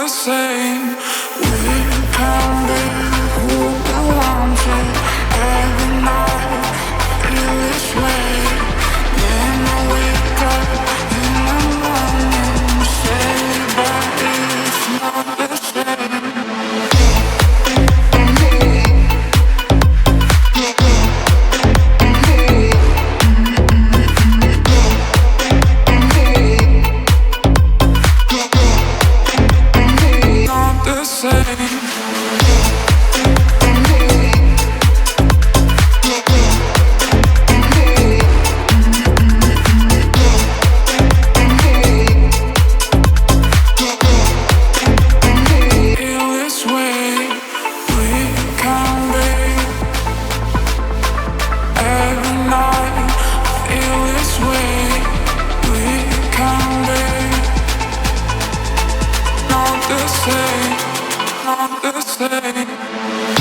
same. We can be who we want to. Every night feel this way. Then I wake up in the morning, say that it's not the same. Not the same. Not the same, not the same.